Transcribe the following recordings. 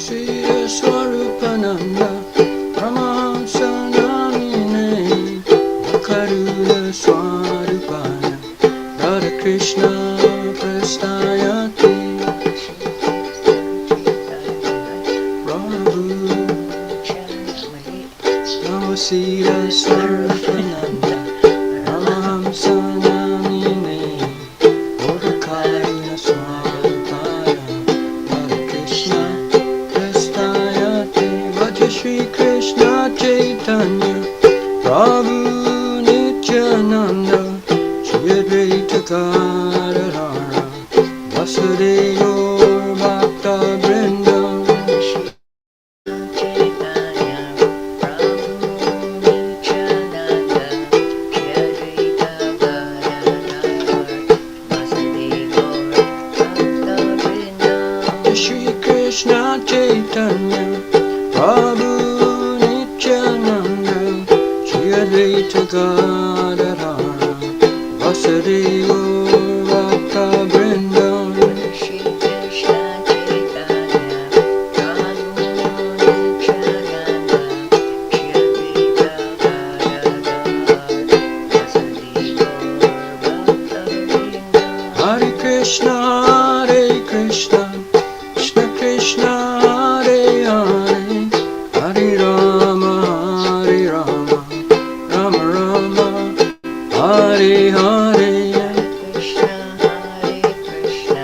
Sri Swarupananda Paramahamsa Namine Karuna Swarupana Radha Krishna Prastayati Prabhu Navasira Swarupananda Paramahamsa Namine Karuna Swarupana Radha Krishna Shri Krishna Chaitanya Prabhu Nityananda Shri Advaita Gadadhara Vasudeva Bhakta Vrinda Shri Chaitanya Prabhu Nityananda Shri Advaita Gadadhara Vasudeva Bhakta Vrinda Shri Krishna Chaitanya Prabhu Nityananda Shri Advaita Gadadhara Vasudeva Bhakta Vrinda Shri Krishna Chaitanya Prabhu Nityananda Shri Advaita Gadadhara Vasudeva Bhakta Vrinda Hare Krishna Hare Krishna Krishna Krishna Hare Hare Hare Rama, Hare Rama, Rama Rama, Hare Hare. Hare Krishna, Hare Krishna,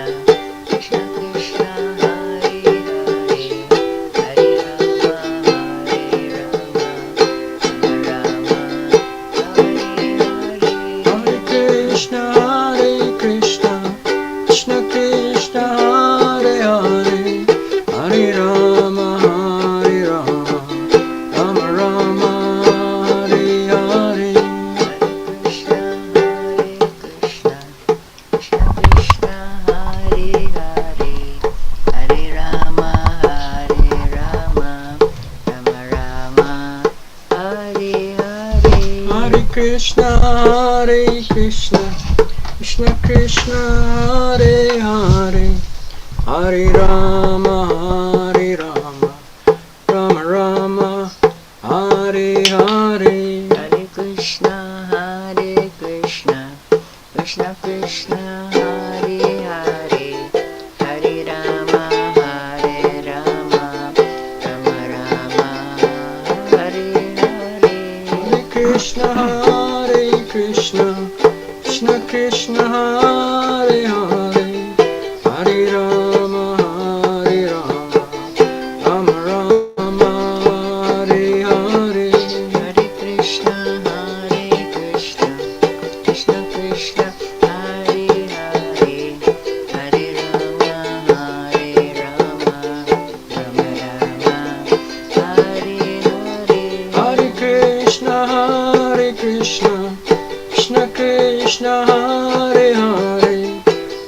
Krishna Krishna, Hare Hare, Hare Rama, Hare Rama, Rama Rama, Hare Hare. Hare Krishna, Hare Krishna, Krishna Krishna, Hare Hare, Hare Rama. Krishna, Hare Krishna, Krishna Krishna, Hare Hare, Hare Rama, Hare Rama, Rama Rama, Hare Hare. Hare Krishna, Hare Krishna, Krishna Krishna, Hare Hare, Hare Rama, Hare Rama, Rama Rama, Hare Hare. Hare Krishna, Hare Krishna, Krishna Krishna, Hare Hare, Hare Rama, Hare Rama, Rama Rama, Hare Hare. Hare Krishna, Hare Krishna, Krishna Krishna, Hare Hare, Hare Rama, Hare Rama, Rama Rama, Hare Hare. Hare Krishna, Hare Krishna, Krishna Krishna, Hare Hare,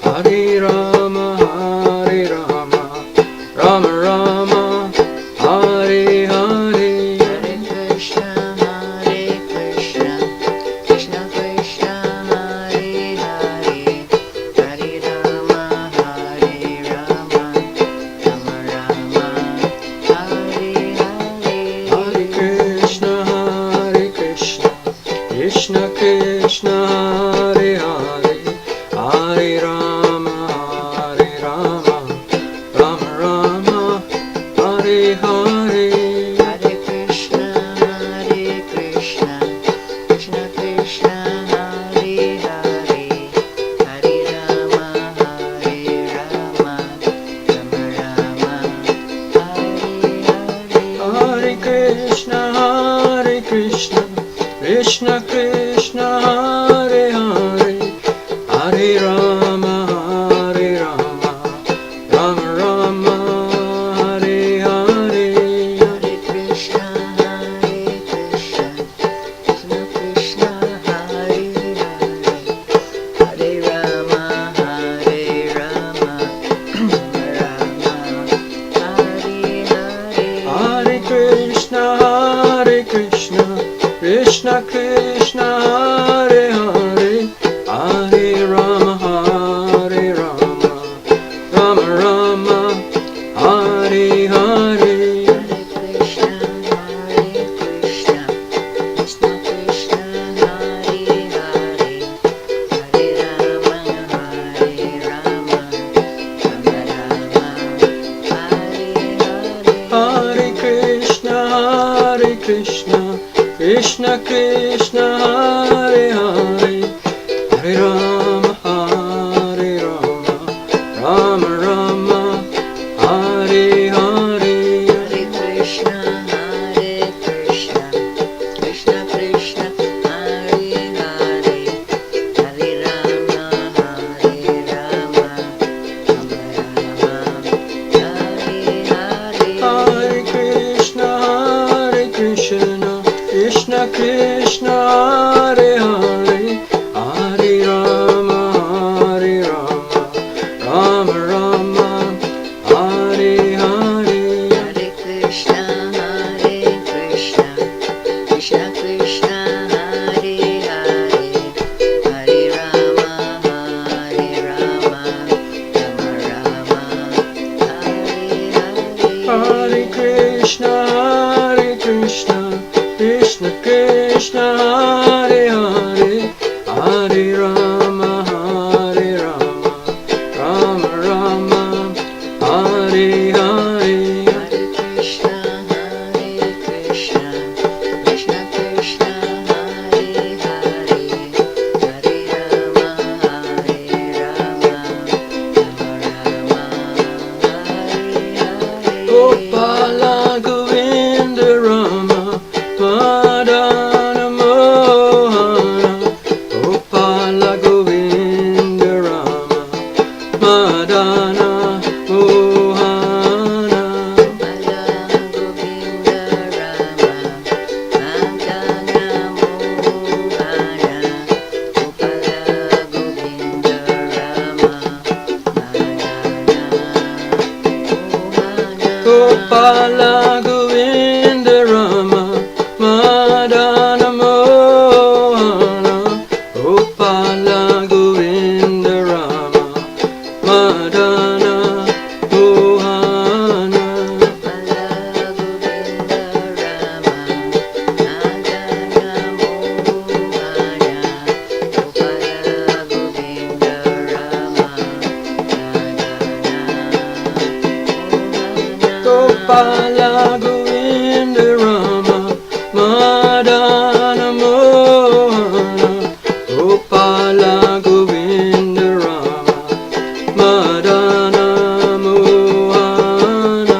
Hare Rama, Hare Rama, Rama Rama, Hare Hare. Hare Krishna, Hare Krishna, Krishna Krishna, Hare Hare, Hare Rama, Hare Rama, Rama Rama, Hare Hare. Hare Krishna, Hare Krishna, Krishna Krishna, Hare Hare, Hare Rama, Hare Rama, Rama Rama, Hare Hare. Hare Krishna, Hare Krishna, Krishna Krishna, Hare Hare, Hare Rama, Hare Rama, Rama Rama, Hare Hare. Hare Krishna, Hare Krishna, Krishna Krishna, Hare Hare, Hare Rama, Hare Rama, Rama Rama, Hare Hare. Hare Krishna, Hare Krishna, Krishna Krishna, Hare Hare, Hare Rama, Hare Rama, Rama Rama, Hare Hare. Hare Krishna, Hare Krishna, Krishna Krishna, Hare Hare, Hare Rama, Hare Rama, Rama Rama, Hare Hare. Krishna, Krishna Krishna, Hare Hare, Hare Rama, Hare Rama, Rama Rama, Hare Hare. Hare Krishna, Krishna Krishna, Hare Hare, Hare Rama, Rama Rama, Hare Hare. Hare Krishna, Krishna Krishna, Hare Hare, Hare Rama, Rama Rama, Hare Hare. Hare Krishna, Krishna Krishna, Hare Hare, Hare Rama, Rama Rama, Hare Hare. Hare Krishna, Krishna Krishna, Hare Hare, Hare Rama, Rama Rama, Hare Hare. Hare Krishna, Krishna Krishna, Hare Hare, Hare Rama, Rama Hare Hare. Gopala Govinda Rama, Madana Mohana. Gopala Govinda Rama, Madana Mohana. Bala Govinda Rama, Madana Mohana. Gopala Govinda Rama, Madana Mohana. Gopala Govinda Rama, Madana Mohana. Gopala Govinda Rama, Madana Mohana. Bala Govinda Rama, Madana Mohana. Gopala Govinda Rama, Madana Mohana.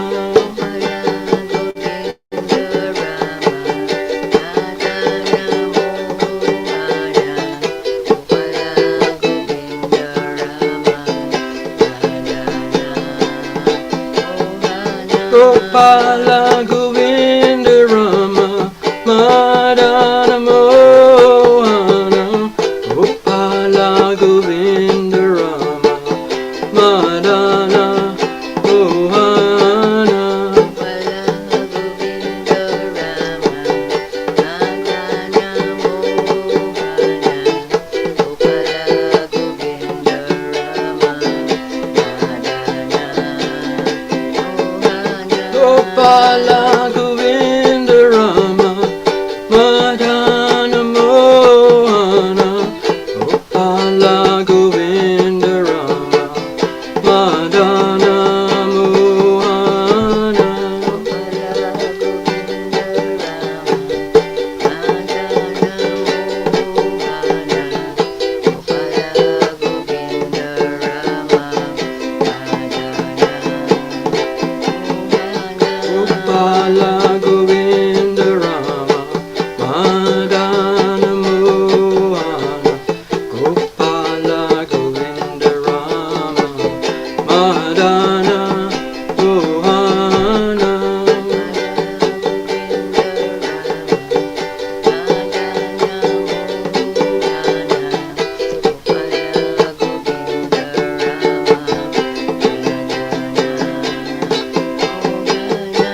Gopala Govinda Rama, Madana Mohana. Gopala Govinda Rama, Madana Mohana. Gopala Govinda Rama, Madana Mohana. Gopala Govinda Rama, Madana Mohana. Gopala Govinda Rama, Madana Mohana. Gopala Govinda Rama, Madana Mohana. Gopala Govinda Rama, Madana Mohana. Gopala Govinda Rama, Madana Mohana.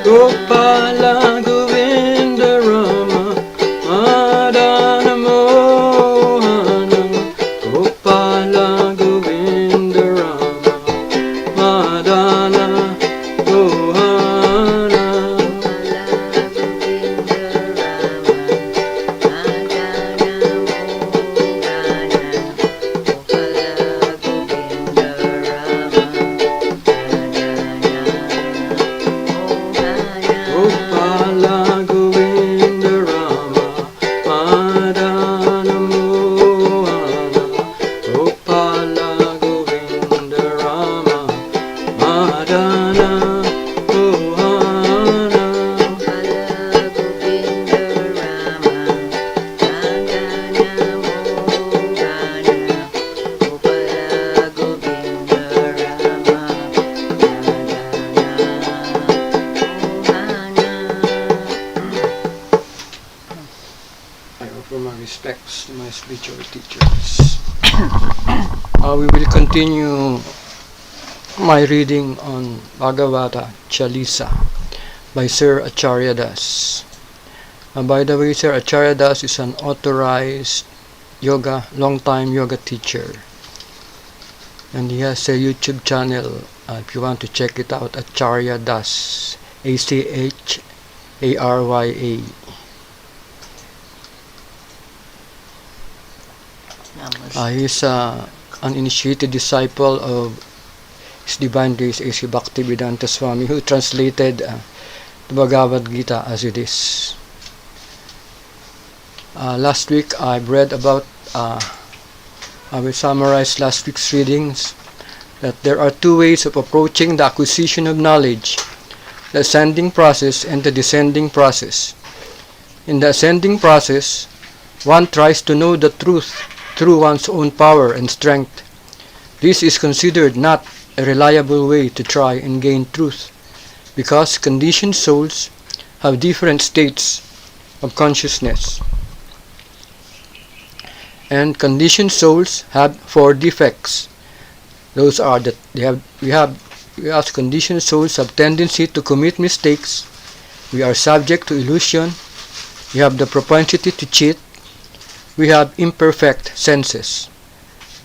Gopala Govinda Rama, Madana Mohana. Gopala Govinda Rama, Madana Mohana. Gopala respects to my spiritual teachers. We will continue my reading on Bhagavata Chalisa by Sir Acharya Das. By the way, Sir Acharya Das is an authorized long-time yoga teacher. And he has a YouTube channel, if you want to check it out, Acharya Das, Acharya. He is an initiated disciple of His Divine Grace A.C. Bhaktivedanta Swami, who translated the Bhagavad Gita as it is. Last week I read about, I will summarize last week's readings, that there are two ways of approaching the acquisition of knowledge: the ascending process and the descending process. In the ascending process, one tries to know the truth through one's own power and strength. This is considered not a reliable way to try and gain truth, because conditioned souls have different states of consciousness. And conditioned souls have four defects. Those are that we as conditioned souls have tendency to commit mistakes. We are subject to illusion. We have the propensity to cheat. We have imperfect senses.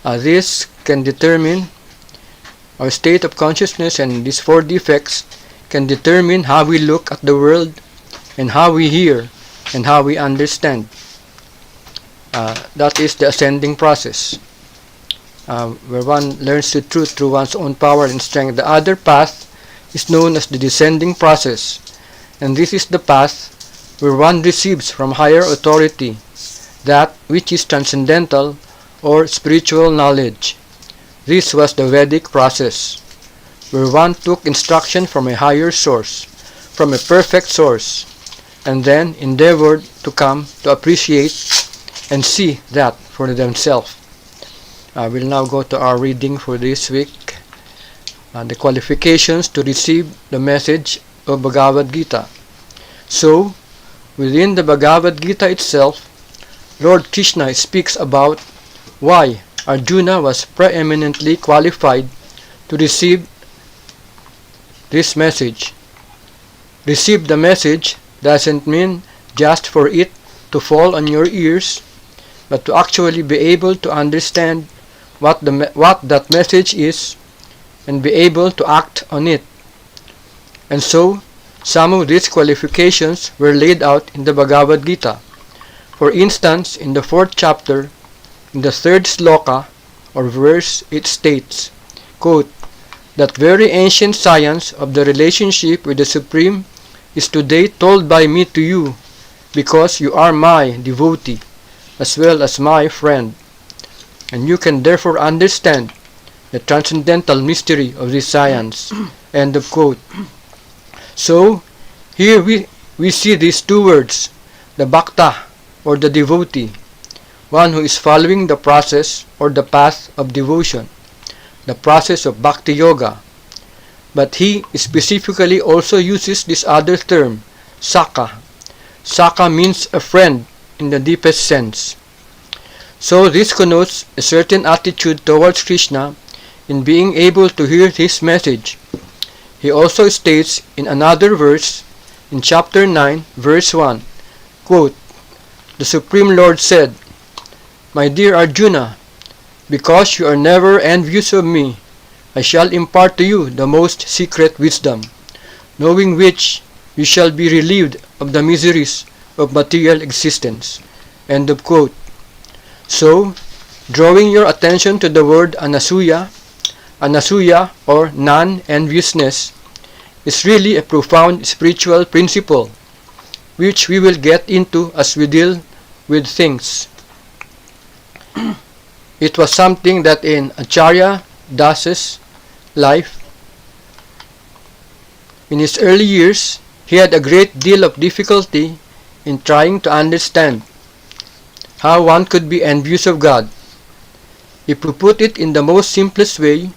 This can determine our state of consciousness, and these four defects can determine how we look at the world and how we hear and how we understand. That is the ascending process, where one learns the truth through one's own power and strength. The other path is known as the descending process, and this is the path where one receives from higher authority that which is transcendental or spiritual knowledge. This was the Vedic process, where one took instruction from a higher source, from a perfect source, and then endeavored to come to appreciate and see that for themselves. We'll now go to our reading for this week. The qualifications to receive the message of Bhagavad Gita. So, within the Bhagavad Gita itself, Lord Krishna speaks about why Arjuna was preeminently qualified to receive this message. Receive the message doesn't mean just for it to fall on your ears, but to actually be able to understand what that message is and be able to act on it. And so, some of these qualifications were laid out in the Bhagavad Gita. For instance, in the 4th chapter, in the 3rd sloka or verse, it states, quote, that very ancient science of the relationship with the Supreme is today told by me to you, because you are my devotee as well as my friend, and you can therefore understand the transcendental mystery of this science. End of quote. So, here we see these two words, the bhakta or the devotee, one who is following the process or the path of devotion, the process of bhakti yoga. But he specifically also uses this other term, Saka. Saka means a friend in the deepest sense. So this connotes a certain attitude towards Krishna in being able to hear his message. He also states in another verse, in chapter 9, verse 1, quote, the Supreme Lord said, my dear Arjuna, because you are never envious of me, I shall impart to you the most secret wisdom, knowing which you shall be relieved of the miseries of material existence. End of quote. So, drawing your attention to the word anasuya or non-enviousness is really a profound spiritual principle, which we will get into as we deal with things. It was something that in Acharya Das's life, in his early years, he had a great deal of difficulty in trying to understand how one could be envious of God. If we put it in the most simplest way,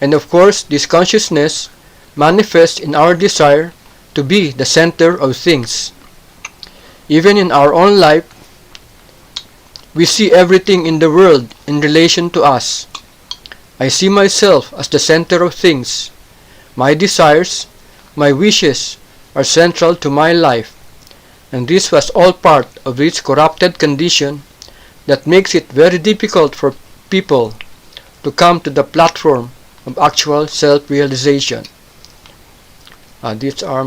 and of course this consciousness manifests in our desire to be the center of things. Even in our own life, We see everything in the world in relation to us. I see myself as the center of things. My desires, my wishes are central to my life, and this was all part of this corrupted condition that makes it very difficult for people to come to the platform of actual self-realization. These are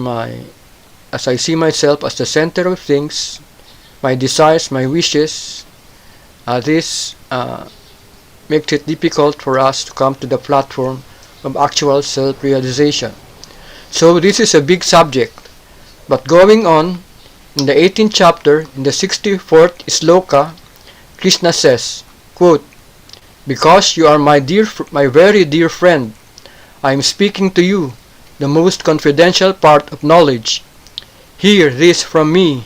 as I see myself as the center of things, my desires, my wishes, this makes it difficult for us to come to the platform of actual self-realization. So this is a big subject. But going on, in the 18th chapter, in the 64th sloka, Krishna says, quote, "Because you are my very dear friend, I am speaking to you the most confidential part of knowledge. Hear this from me,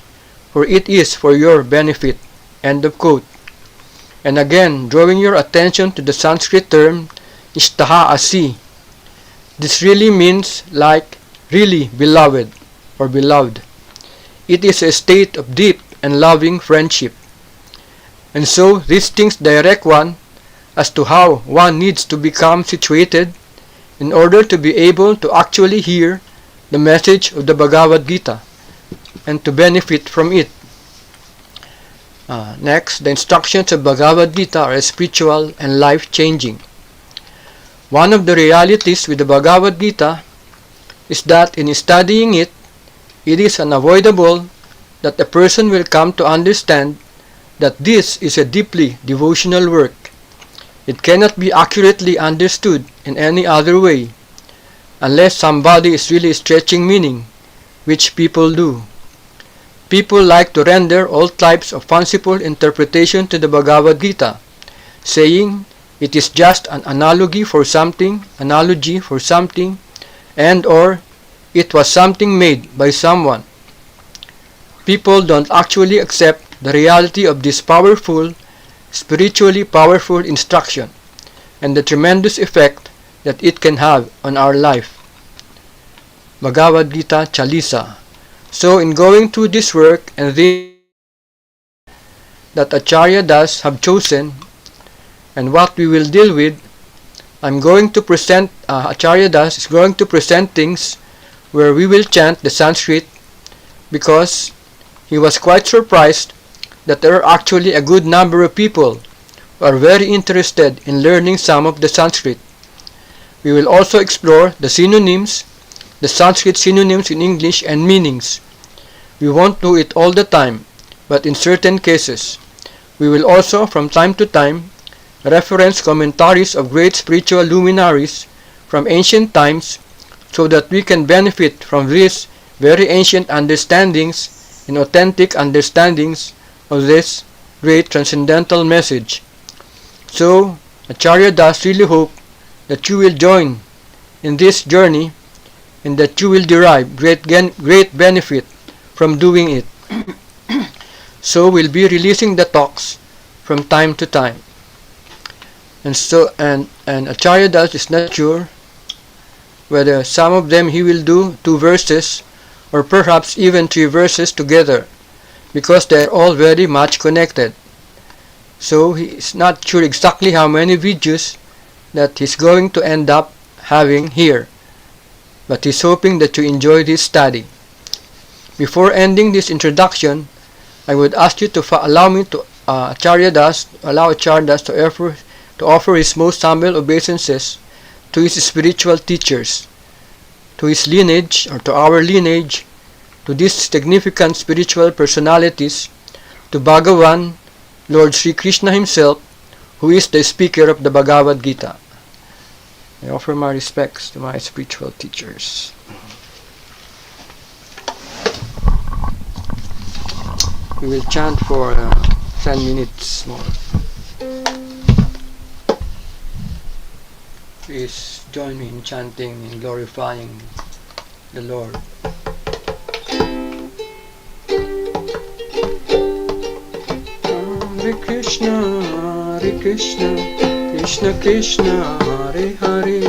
for it is for your benefit." End of quote. And again, drawing your attention to the Sanskrit term ishtaha asi. This really means like really beloved or beloved. It is a state of deep and loving friendship. And so these things direct one as to how one needs to become situated in order to be able to actually hear the message of the Bhagavad Gita and to benefit from it. Next, the instructions of Bhagavad Gita are spiritual and life-changing. One of the realities with the Bhagavad Gita is that in studying it, it is unavoidable that a person will come to understand that this is a deeply devotional work. It cannot be accurately understood in any other way, unless somebody is really stretching meaning, which people do. People like to render all types of fanciful interpretation to the Bhagavad Gita, saying it is just an analogy for something, and or it was something made by someone. People don't actually accept the reality of this powerful, spiritually powerful instruction and the tremendous effect that it can have on our life. Bhagavad Gita Chalisa. So in going through this work and this that Acharya Das have chosen and what we will deal with, I'm going to present, Acharya Das is going to present things where we will chant the Sanskrit because he was quite surprised that there are actually a good number of people who are very interested in learning some of the Sanskrit. We will also explore the synonyms, the Sanskrit synonyms in English and meanings. We won't do it all the time, but in certain cases. We will also, from time to time, reference commentaries of great spiritual luminaries from ancient times so that we can benefit from these very ancient understandings and authentic understandings of this great transcendental message. So, Acharya Das really hope that you will join in this journey and that you will derive great benefit from doing it. So we'll be releasing the talks from time to time. And so and Acharya Das is not sure whether some of them he will do 2 verses or perhaps even 3 verses together, because they are all very much connected. So he is not sure exactly how many videos that he's going to end up having here, but he's hoping that you enjoy this study. Before ending this introduction, I would ask you to allow Acharya Das to offer his most humble obeisances to his spiritual teachers, to his lineage or to our lineage, to these significant spiritual personalities, to Bhagavan, Lord Sri Krishna himself, who is the speaker of the Bhagavad Gita. I offer my respects to my spiritual teachers. We will chant for 10 minutes more. Please join me in chanting and glorifying the Lord. Hare Krishna, Krishna Krishna, Hare Hare,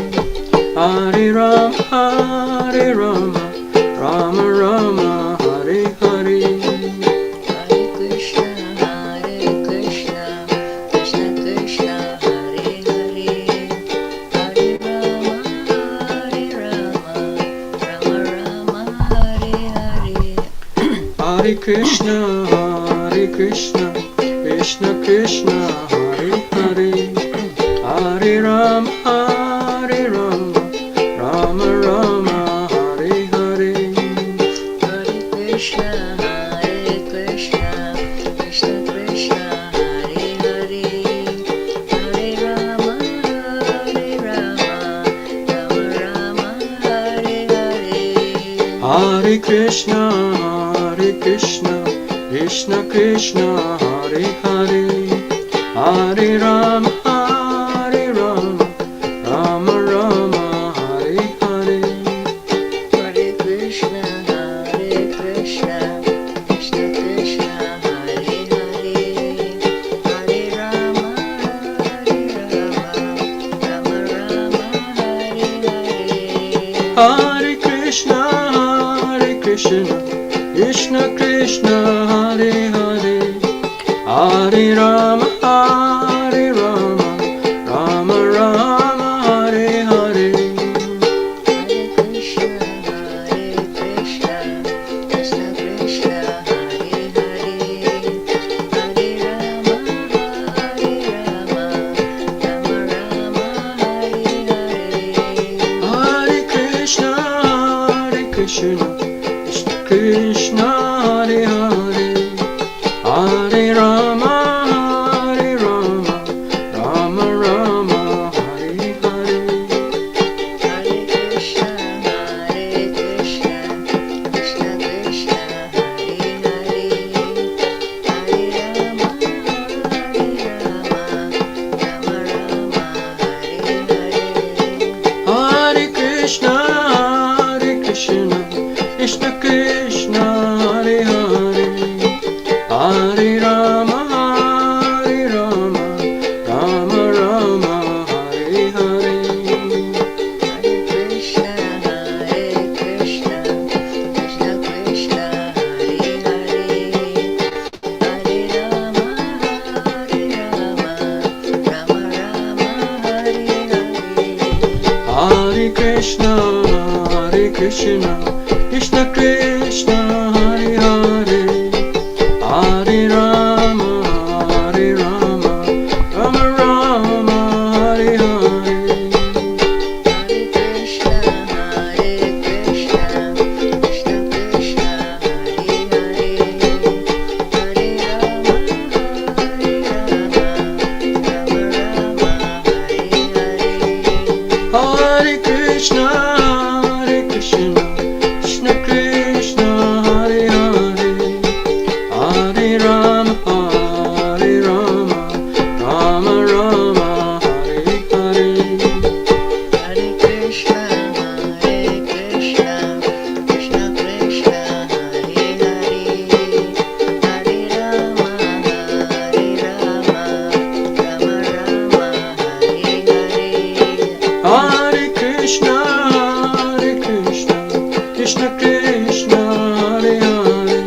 Hare Rama, Rama Rama, Hare Hare. Hare Krishna, Krishna, Krishna Krishna, Hare Hare, Hare Rama, Rama Rama, Hare Hare. Hare Krishna, Krishna Krishna, Hare Hare, Hare Rama, Rama Rama, Hare Hare. Hare Krishna, Krishna Krishna, Hare Hare, Hare Rama, Rama Rama, Hare Hare. Hare Krishna, Krishna Krishna, Hare Hare, Hare Rama, Rama Rama, Hare Hare. Hare Krishna, Krishna Krishna, Hare Hare, Hare Rama, Rama Rama, Hare Hare. Hare Krishna, Krishna Krishna, Hare Hare, Hare Rama, Rama Rama, Hare Hare. Hare Krishna, Krishna Krishna, Hare Hare, Hare Rama, Rama Rama, Hare Hare. Hare Krishna, Krishna Krishna, Hare Hare, Hare Rama, Rama Rama, Hare Hare. Hare Krishna, Krishna Krishna, Hare Hare, Hare Rama, Rama Rama, Hare Hare. Hare Krishna, Krishna Krishna, Hare Hare, Hare Rama, Rama Rama, Hare Hare. Hare Krishna, Krishna Krishna, Hare Hare, Hare Rama, Rama Rama, Hare Hare. Hare Krishna, Krishna Krishna, Hare Hare, Hare Rama, Rama Rama, Hare Hare. Hare Krishna, Krishna Krishna, Hare Hare, Hare Rama, Rama Rama, Hare Hare. Hare Krishna, Krishna Krishna, Hare Hare, Hare Rama, Rama Rama, Hare Hare. Hare Krishna, Krishna Krishna, Hare Hare, Hare Rama, Rama Rama, Hare Hare. Hare Krishna, Krishna Krishna, Hare Hare,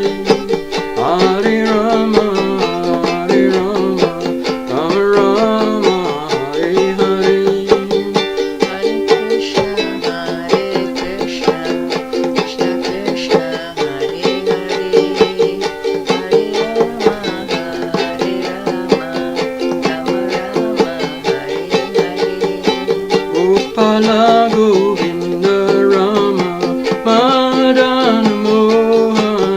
Hare Rama, Rama Rama, Hare Hare. Gopala Govinda Rama Madan Mohan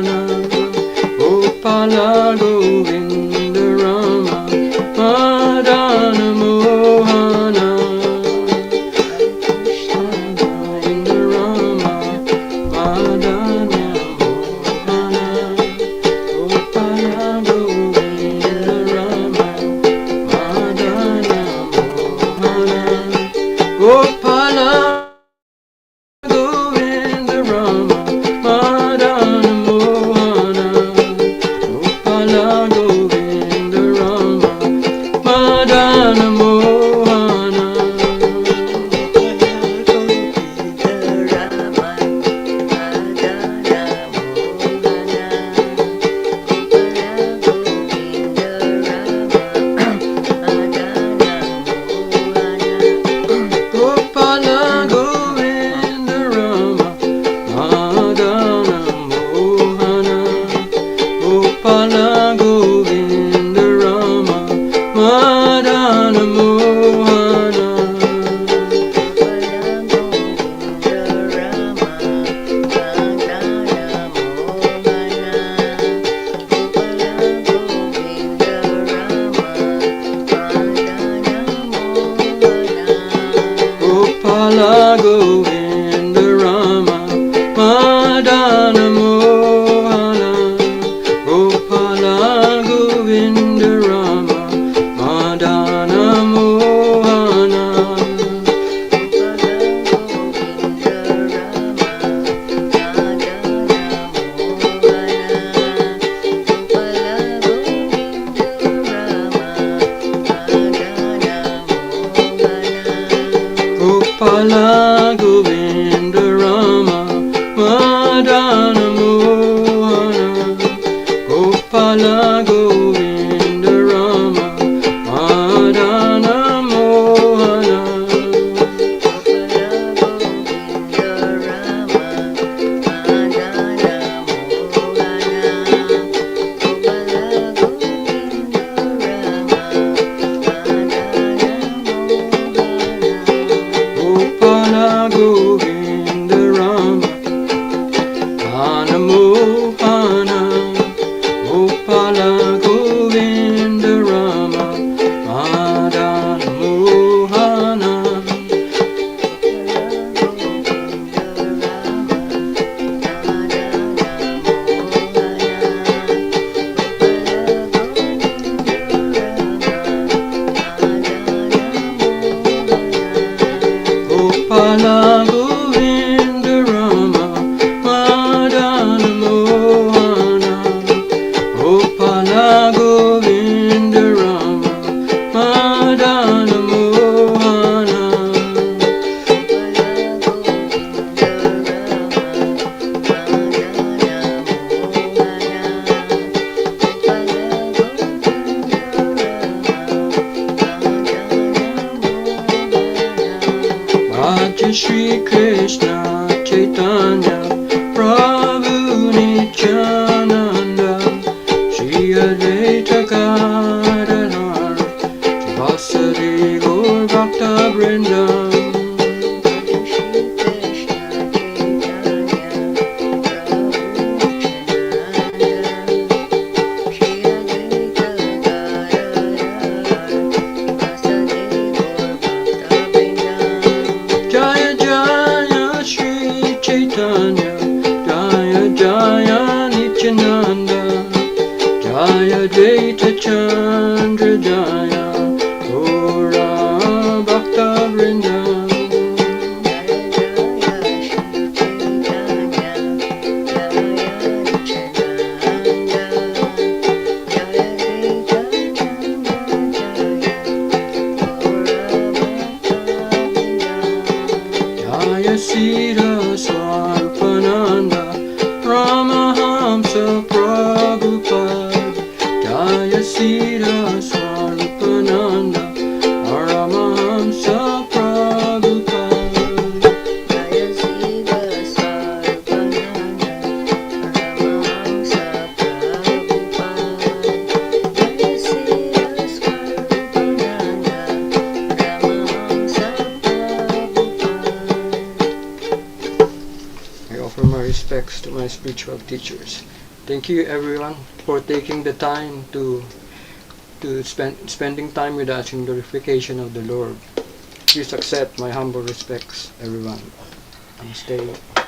Dana Mohana Gopala Govinda Rama Madana Mohana Gopala Govinda Rama Madana Mohana Gopala Govinda Rama Madana Mohana Bhaja Shri Krishna Chaitanya Prabhu Nityananda Shri Advaita Gadadhar Vasari Gaur Bhakta Vrinda Jaya Jaya Shri Chaitanya Jaya Jaya Nityananda Jaya Dvaita Chandra Jaya Gaura Bhakta Vrinda Jaya Sita Swarupananda Ramahamsa Prabhupada Jaya Sita Swarupananda Ramahamsa Prabhupada I offer my respects to my spiritual teachers. Thank you everyone for taking the time to spending time with us in glorification of the Lord. Please accept my humble respects, everyone. Namaste.